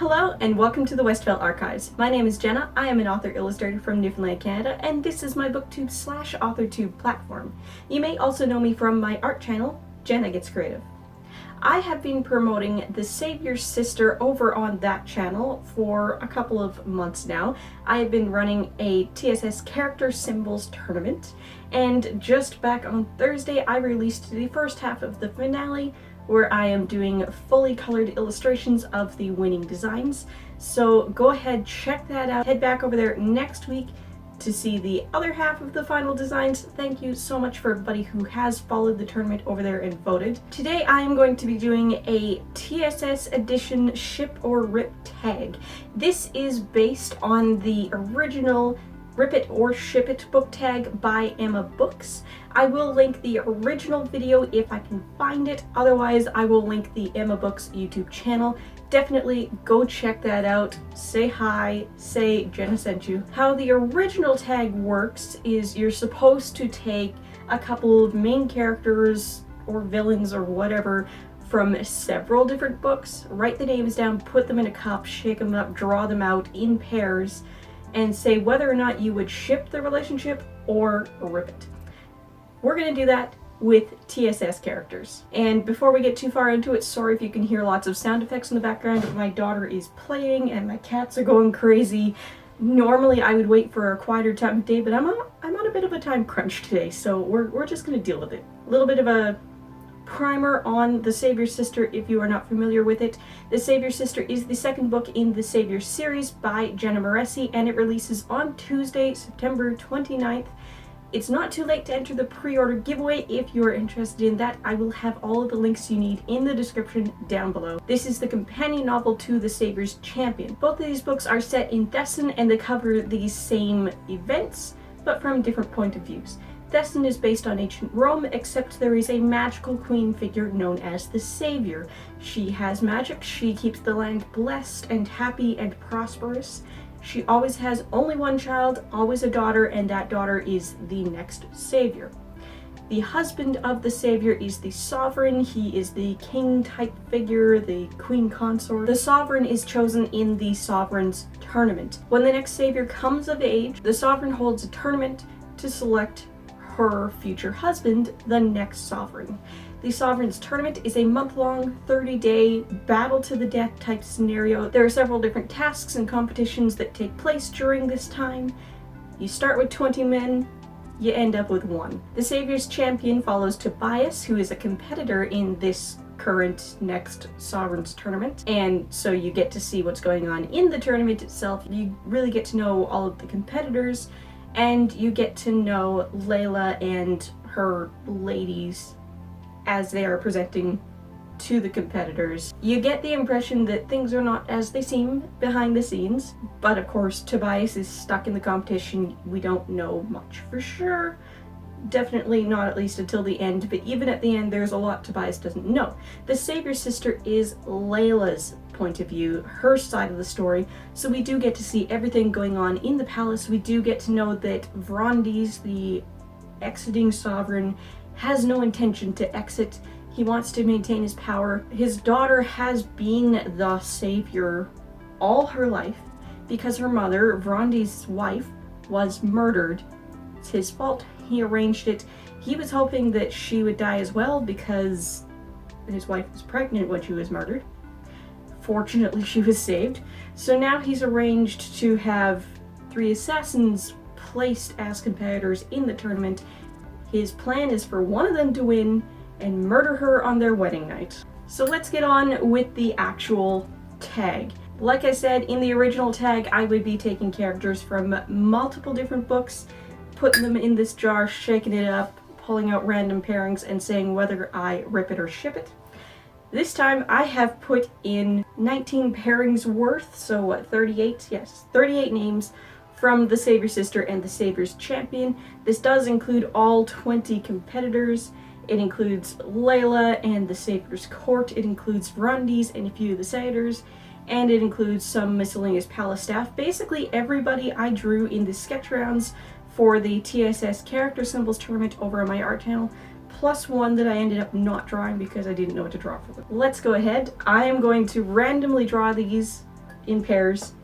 Hello and welcome to the Westveil Archives. My name is Jenna, I am an author-illustrator from Newfoundland, Canada, and this is my booktube/authortube platform. You may also know me from my art channel, Jenna Gets Creative. I have been promoting The Savior's Sister over on that channel for a couple of months now. I have been running a TSS character symbols tournament, and just back on Thursday I released the first half of the finale, where I am doing fully colored illustrations of the winning designs. So go ahead, check that out. Head back over there next week to see the other half of the final designs. Thank you so much for everybody who has followed the tournament over there and voted. Today I am going to be doing a TSS edition ship or rip tag. This is based on the original Rip It or Ship It book tag by emmmabooks. I will link the original video if I can find it, otherwise I will link the emmmabooks YouTube channel. Definitely go check that out, say hi, say Jenna sent you. How the original tag works is you're supposed to take a couple of main characters or villains or whatever from several different books, write the names down, put them in a cup, shake them up, draw them out in pairs, and say whether or not you would ship the relationship or rip it. We're going to do that with TSS characters. And before we get too far into it, sorry if you can hear lots of sound effects in the background. My daughter is playing and my cats are going crazy. Normally I would wait for a quieter time of day, but I'm on a bit of a time crunch today, so we're just going to deal with it. A little bit of a primer on The Savior's Sister if you are not familiar with it. The Savior's Sister is the second book in the Savior series by Jenna Moreci, and it releases on Tuesday, September 29th. It's not too late to enter the pre-order giveaway if you are interested in that. I will have all of the links you need in the description down below. This is the companion novel to The Savior's Champion. Both of these books are set in Thesson and they cover the same events, but from different point of views. Thesson is based on ancient Rome, except there is a magical queen figure known as the Savior. She has magic, she keeps the land blessed and happy and prosperous. She always has only one child, always a daughter, and that daughter is the next Savior. The husband of the Savior is the Sovereign. He is the king-type figure, the queen consort. The Sovereign is chosen in the Sovereign's tournament. When the next Savior comes of age, the Sovereign holds a tournament to select her future husband, the next Sovereign. The Sovereign's tournament is a month-long, 30-day battle-to-the-death type scenario. There are several different tasks and competitions that take place during this time. You start with 20 men, you end up with 1. The Savior's Champion follows Tobias, who is a competitor in this current next Sovereign's tournament, and so you get to see what's going on in the tournament itself. You really get to know all of the competitors, and you get to know Layla and her ladies as they are presenting to the competitors. You get the impression that things are not as they seem behind the scenes, but of course Tobias is stuck in the competition. We don't know much for sure. Definitely not at least until the end, but even at the end there's a lot Tobias doesn't know. The Savior's Sister is Layla's point of view, her side of the story, so we do get to see everything going on in the palace. We do get to know that Vrondes, the exiting Sovereign, has no intention to exit. He wants to maintain his power. His daughter has been the Savior all her life because her mother, Vrondes' wife, was murdered. It's his fault. He arranged it. He was hoping that she would die as well because his wife was pregnant when she was murdered. Fortunately, she was saved. So now he's arranged to have 3 assassins placed as competitors in the tournament. His plan is for one of them to win and murder her on their wedding night. So let's get on with the actual tag. Like I said, in the original tag, I would be taking characters from multiple different books, putting them in this jar, shaking it up, pulling out random pairings, and saying whether I rip it or ship it. This time I have put in 19 pairings worth, so what, 38? Yes, 38 names from The Savior's Sister and The Savior's Champion. This does include all 20 competitors. It includes Layla and the Savior's Court. It includes Vrondes and a few of the Senators. And it includes some miscellaneous palace staff. Basically everybody I drew in the sketch rounds for the TSS character symbols tournament over on my art channel, plus one that I ended up not drawing because I didn't know what to draw for them. Let's go ahead. I am going to randomly draw these in pairs.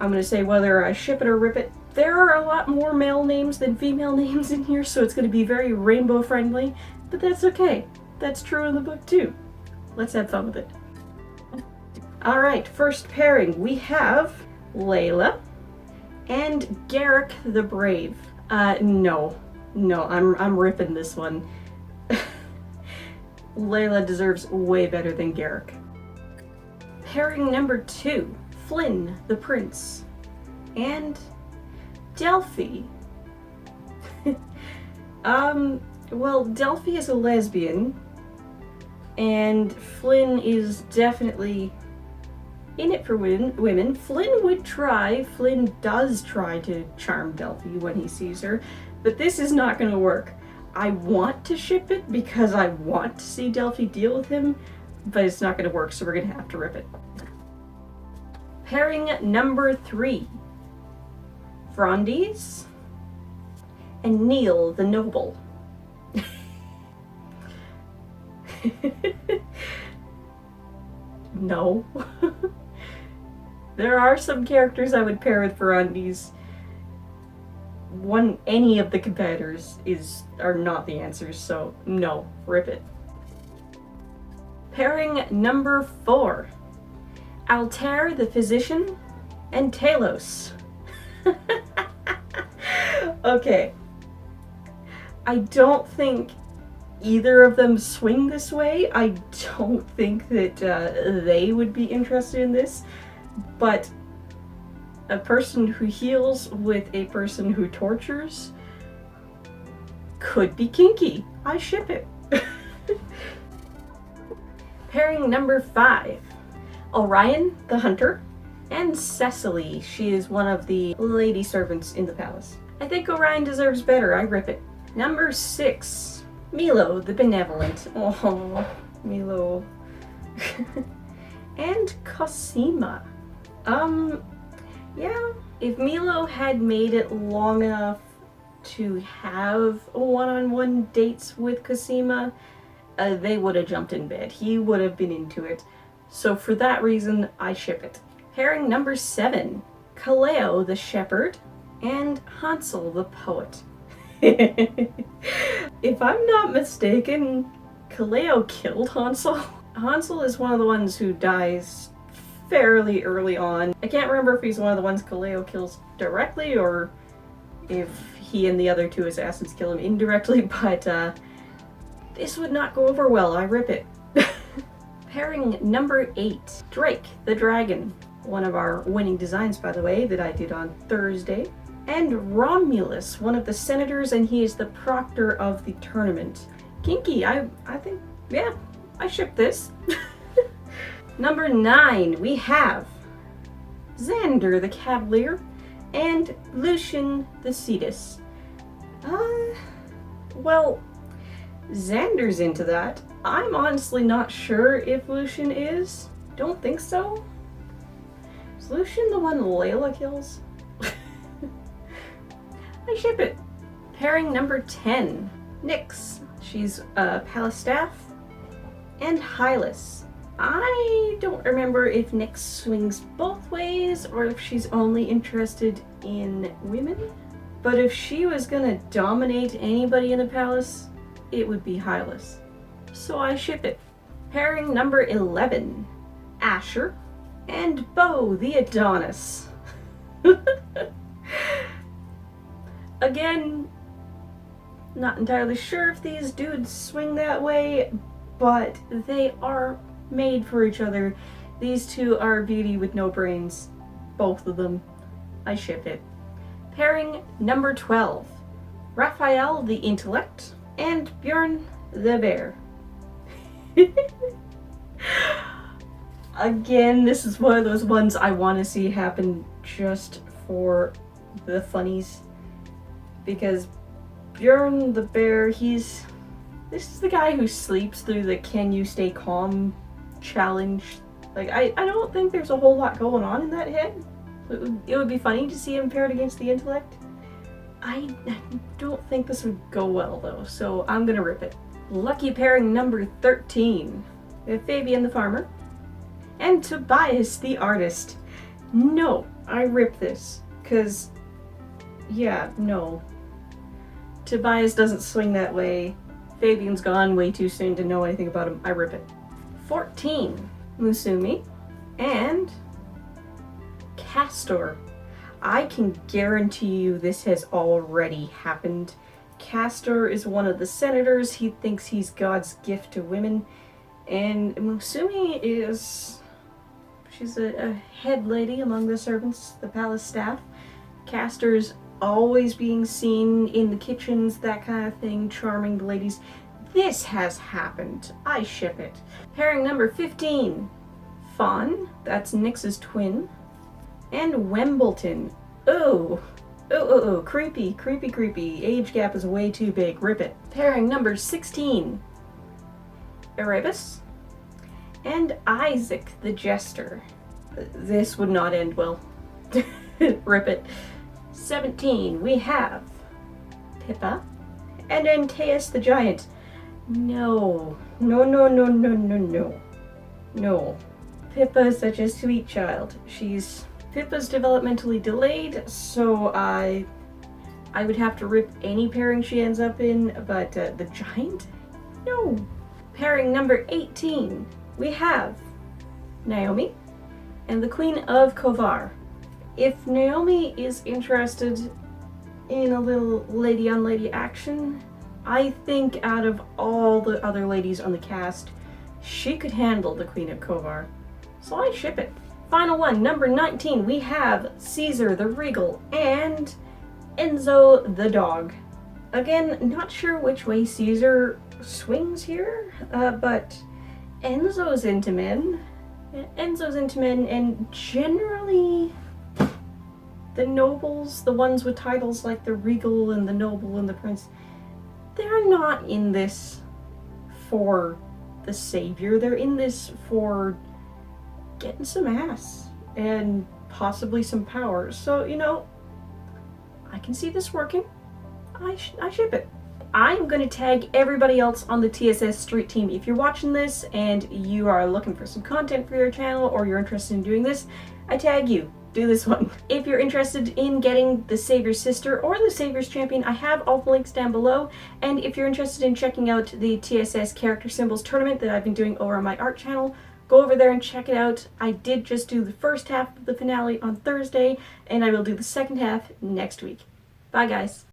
I'm gonna say whether I ship it or rip it. There are a lot more male names than female names in here, so it's gonna be very rainbow friendly, but that's okay. That's true in the book too. Let's have fun with it. Alright, first pairing, we have Layla and Garrick the Brave. No, I'm ripping this one. Layla deserves way better than Garrick. Pairing number 2, Flynn the Prince and Delphi. Well, Delphi is a lesbian, and Flynn is definitely in it for women. Flynn does try to charm Delphi when he sees her, but this is not going to work. I want to ship it because I want to see Delphi deal with him, but it's not going to work, so we're going to have to rip it. Pairing number 3, Frondies and Neil the Noble. No. There are some characters I would pair with Frondies. Any of the competitors are not the answers, so no, rip it. Pairing number 4, Altair the Physician and Talos. Okay. I don't think either of them swing this way. I don't think that they would be interested in this, but a person who heals with a person who tortures could be kinky. I ship it. Pairing number 5, Orion the Hunter and Cecily. She is one of the lady servants in the palace. I think Orion deserves better. I rip it. Number 6, Milo the Benevolent. Oh, Milo. And Cosima. Yeah, if Milo had made it long enough to have one-on-one dates with Cosima, they would have jumped in bed. He would have been into it. So for that reason, I ship it. Pairing number 7, Kaleo the Shepherd and Hansel the Poet. If I'm not mistaken, Kaleo killed Hansel. Hansel is one of the ones who dies fairly early on. I can't remember if he's one of the ones Kaleo kills directly or if he and the other 2 assassins kill him indirectly, but this would not go over well. I rip it. Pairing number 8, Drake the Dragon. One of our winning designs, by the way, that I did on Thursday. And Romulus, one of the senators, and he is the proctor of the tournament. Kinky, I think, yeah, I ship this. Number 9, we have Xander the Cavalier and Lucian the Cetus. Well, Xander's into that. I'm honestly not sure if Lucian is. Don't think so. Is Lucian the one Layla kills? I ship it. Pairing number 10, Nyx. She's palace staff. And Hylas. I don't remember if Nyx swings both ways or if she's only interested in women. But if she was gonna dominate anybody in the palace, it would be Hylas. So I ship it. Pairing number 11, Asher and Bo the Adonis. Again, not entirely sure if these dudes swing that way, but they are made for each other. These two are beauty with no brains. Both of them. I ship it. Pairing number 12, Raphael the Intellect and Bjorn the Bear. Again, this is one of those ones I want to see happen just for the funnies. Because Bjorn the Bear, this is the guy who sleeps through the Can You Stay Calm challenge. Like, I don't think there's a whole lot going on in that head. It would be funny to see him paired against the Intellect. I don't think this would go well though, so I'm gonna rip it. Lucky pairing number 13. We have Fabian the Farmer and Tobias the Artist. No, I rip this. Because, yeah, no. Tobias doesn't swing that way. Fabian's gone way too soon to know anything about him. I rip it. 14, Musumi. And Castor. I can guarantee you this has already happened. Castor is one of the senators. He thinks he's God's gift to women. And Musumi is... she's a head lady among the servants, the palace staff. Castor's always being seen in the kitchens, that kind of thing, charming the ladies. This has happened. I ship it. Pairing number 15, Fawn. That's Nyx's twin. And Wembleton. Oh, creepy. Age gap is way too big. Rip it. Pairing number 16, Erebus. And Isaac the Jester. This would not end well. Rip it. 17, we have Pippa. And Antaeus the Giant. No. Pippa is such a sweet child. Pippa's developmentally delayed, so I would have to rip any pairing she ends up in, but the Giant? No. Pairing number 18, we have Naomi and the Queen of Kovar. If Naomi is interested in a little lady-on-lady action, I think out of all the other ladies on the cast, she could handle the Queen of Kovar. So I ship it. Final one, number 19, we have Caesar the Regal and Enzo the Dog. Again, not sure which way Caesar swings here, but Enzo's into men. And generally the nobles, the ones with titles like the Regal and the Noble and the Prince, they're not in this for the savior. They're in this for getting some ass and possibly some power. So, I can see this working. I ship it. I'm going to tag everybody else on the TSS Street team. If you're watching this and you are looking for some content for your channel or you're interested in doing this, I tag you. Do this one. If you're interested in getting the Savior's Sister or the Savior's Champion, I have all the links down below. And if you're interested in checking out the TSS Character Symbols Tournament that I've been doing over on my art channel, go over there and check it out. I did just do the first half of the finale on Thursday, and I will do the second half next week. Bye, guys.